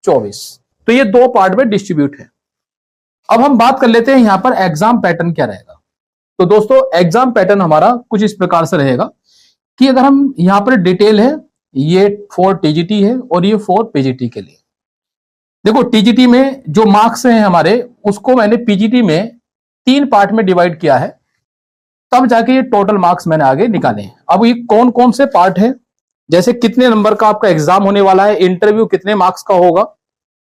24। तो ये दो पार्ट में डिस्ट्रीब्यूट है। अब हम बात कर लेते हैं यहां पर एग्जाम पैटर्न क्या रहेगा। तो दोस्तों एग्जाम पैटर्न हमारा कुछ इस प्रकार से रहेगा कि अगर हम यहां पर डिटेल है, ये 4 टीजीटी है और ये 4 पीजीटी के लिए। देखो टीजीटी में जो मार्क्स हैं हमारे, उसको मैंने पीजीटी में 3 पार्ट में डिवाइड किया है, तब जाके ये टोटल मार्क्स मैंने आगे निकाले हैं। अब ये कौन कौन से पार्ट है, जैसे कितने नंबर का आपका एग्जाम होने वाला है, इंटरव्यू कितने मार्क्स का होगा,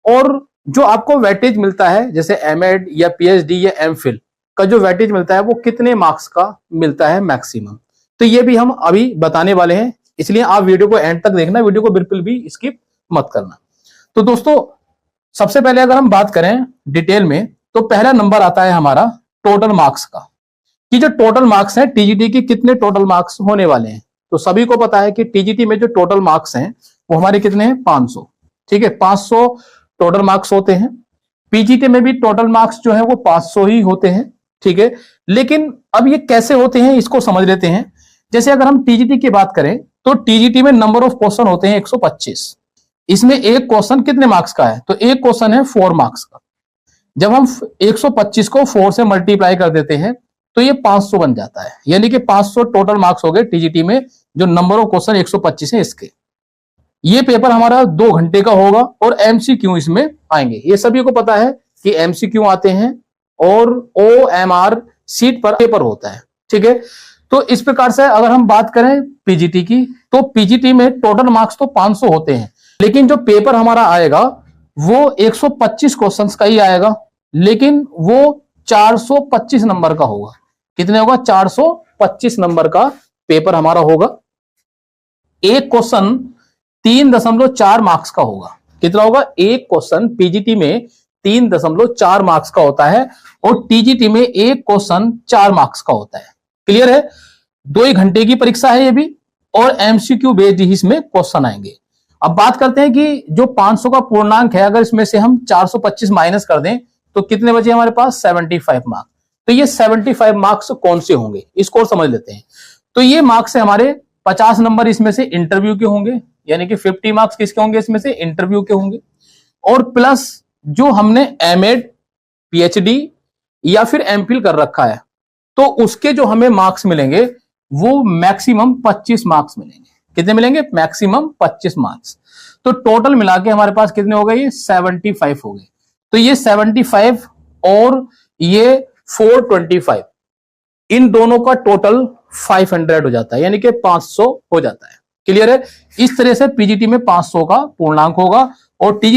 और जो आपको वेटेज मिलता है जैसे एमएड या पीएचडी या एमफिल का जो वेटेज मिलता है वो कितने मार्क्स का मिलता है मैक्सिमम। तो ये भी हम अभी बताने वाले हैं, इसलिए आप वीडियो को एंड तक देखना, वीडियो को बिल्कुल भी स्किप मत करना। तो दोस्तों सबसे पहले अगर हम बात करें डिटेल में, तो पहला नंबर आता है हमारा टोटल मार्क्स का, कि जो टोटल मार्क्स हैं टीजीटी की कितने टोटल मार्क्स होने वाले हैं। तो सभी को पता है कि टीजीटी में जो टोटल मार्क्स हैं वो हमारे कितने हैं, 500। ठीक है, 500 टोटल मार्क्स होते हैं। पीजीटी में भी टोटल मार्क्स जो है वो 500 ही होते हैं। ठीक है, लेकिन अब ये कैसे होते हैं इसको समझ लेते हैं। जैसे अगर हम टीजीटी की बात करें तो टीजीटी में नंबर ऑफ क्वेश्चन होते हैं 125। इसमें एक क्वेश्चन कितने मार्क्स का है, तो एक क्वेश्चन है 4 मार्क्स का। जब हम 125 को 4 से मल्टीप्लाई कर देते हैं तो ये 500 बन जाता है, यानी कि 500 टोटल मार्क्स हो गए टीजीटी में, जो नंबर ऑफ क्वेश्चन 125 है इसके। ये पेपर हमारा 2 घंटे का होगा और एमसीक्यू इसमें आएंगे। ये सभी को पता है कि एमसीक्यू आते हैं और ओएमआर सीट पर पेपर होता है। ठीक है, तो इस प्रकार से अगर हम बात करें पीजीटी की, तो पीजीटी में टोटल मार्क्स तो 500 होते हैं, लेकिन जो पेपर हमारा आएगा वो 125 क्वेश्चंस का ही आएगा, लेकिन वो 425 नंबर का होगा। कितने होगा, 425 नंबर का पेपर हमारा होगा। एक क्वेश्चन 3.4 मार्क्स का होगा। कितना होगा, एक क्वेश्चन पीजीटी में 3.4 मार्क्स का होता है और टीजीटी में एक क्वेश्चन 4 मार्क्स का होता है। क्लियर है, 2 ही घंटे की परीक्षा है ये भी, और एमसीक्यू बेस्ड ही इसमें क्वेश्चन आएंगे। अब बात करते हैं कि जो 500 का पूर्णांक है, अगर इसमें से हम 425 माइनस कर दें तो कितने बचे हमारे पास, 75 मार्क्स। तो ये 75 मार्क्स कौन से होंगे इसको समझ लेते हैं। तो ये मार्क्स है हमारे 50 नंबर इसमें से इंटरव्यू के होंगे, यानी कि 50 मार्क्स किसके होंगे, इसमें से इंटरव्यू के होंगे, और प्लस जो हमने एमएड पीएचडी या फिर एमफिल कर रखा है तो उसके जो हमें मार्क्स मिलेंगे वो मैक्सिमम 25 मार्क्स मिलेंगे। कितने मिलेंगे, मैक्सिमम 25 मार्क्स। तो टोटल मिला के हमारे पास कितने हो गए, ये 75 हो गए। तो ये 75 और ये 425, इन दोनों का टोटल 500 हो जाता है, यानी कि 500 हो जाता है। क्लियर है, इस तरह से पीजीटी में 500 का पूर्णांक होगा और टीजी